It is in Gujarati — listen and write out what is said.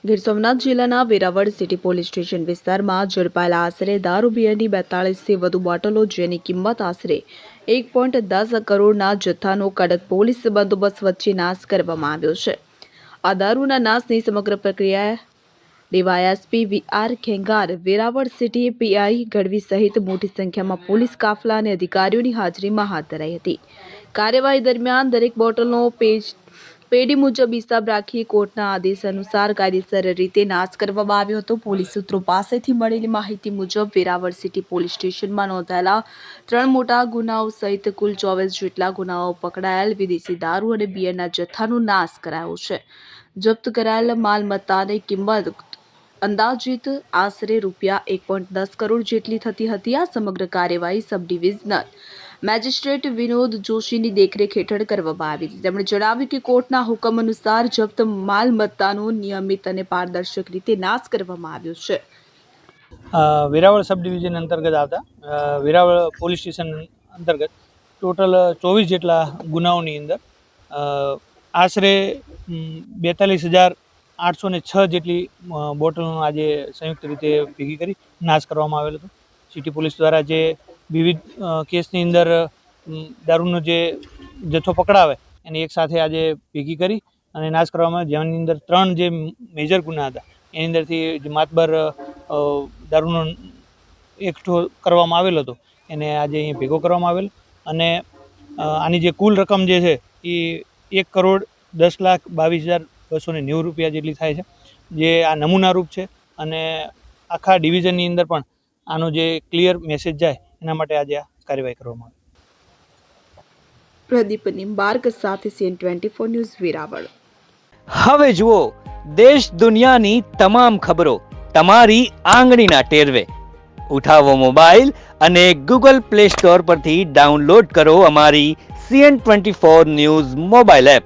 ગીર સોમનાથ જિલ્લાના વેરાવળ સિટી પોલીસ સ્ટેશન વિસ્તારમાં ઝડપાયેલા આશરે દારૂ બિયરની 42થી વધુ બોટલો જેની કિંમત આશરે 1.10 કરોડના જથ્થાનો કડક પોલીસ બંદોબસ્ત વચ્ચે નાશ કરવામાં આવ્યો છે। આ દારૂના નાશની સમગ્ર પ્રક્રિયા DYSP VR Khengar, Veraval city PI Gadhvi સહિત મોટી સંખ્યામાં પોલીસ કાફલા અને અધિકારીઓની હાજરીમાં હાથ ધરાઈ હતી। કાર્યવાહી દરમિયાન દરેક બોટલનો પેઢી મુજબ હિસાબ રાખી કોર્ટના આદેશ અનુસાર કાયદેસર રીતે નાશ કરવામાં આવ્યો હતો। પોલીસ સૂત્રો પાસેથી મળેલી માહિતી મુજબ વેરાવળ સિટી પોલીસ સ્ટેશનમાં નોંધાયેલા 3 મોટા ગુનાઓ સહિત કુલ 24 જેટલા ગુનાઓ પકડાયેલ વિદેશી દારૂ અને બિયરના જથ્થાનો નાશ કરાયો છે। જપ્ત કરાયેલ માલમત્તાની કિંમત અંદાજિત આશરે ₹1.10 કરોડ જેટલી થતી હતી। આ સમગ્ર કાર્યવાહી સબ ડિવિઝનલ મેજિસ્ટ્રેટ વિનોદ જોશીની દેખરેખ હેઠળ કરવામાં આવી હતી। તેમણે જણાવ્યું કે કોર્ટના હુકમ અનુસાર જપ્ત માલમત્તાનો નિયમિત અને પારદર્શક રીતે નાશ કરવામાં આવ્યો છે। વેરાવળ સબ ડિવિઝન અંતર્ગત આવતા વેરાવળ પોલીસ સ્ટેશન અંતર્ગત ટોટલ 24 જેટલા ગુનાઓની અંદર આશરે 42,806 જેટલી બોટલનો આજે સંયુક્ત રીતે ભેગી કરી નાશ કરવામાં આવેલો હતો। સિટી પોલીસ દ્વારા જે વિવિધ કેસની અંદર દારૂનો જે જથ્થો પકડાવે એની એક સાથે આજે ભેગી કરી અને નાશ કરવામાં આવે, જેની અંદર 3 જે મેજર ગુના હતા એની અંદરથી જે માતબર દારૂનો એકઠો કરવામાં આવેલો હતો એને આજે અહીંયા ભેગો કરવામાં આવેલો અને આની જે કુલ રકમ જે છે એ ₹1,10,22,290 જેટલી થાય છે, જે આ નમૂનારૂપ છે અને આખા ડિવિઝનની અંદર પણ આનો જે ક્લિયર મેસેજ જાય એના માટે આજે આ કાર્યવાહી કરવામાં આવી। પ્રદીપ નિંબાર્ક સાથે CN24 ન્યૂઝ વેરાવળ। હવે જુઓ દેશ દુનિયાની તમામ ખબરો તમારી આંગળીના ટેરવે। ઉઠાવો મોબાઈલ અને Google Play Store પરથી ડાઉનલોડ કરો અમારી CN24 ન્યૂઝ મોબાઈલ એપ।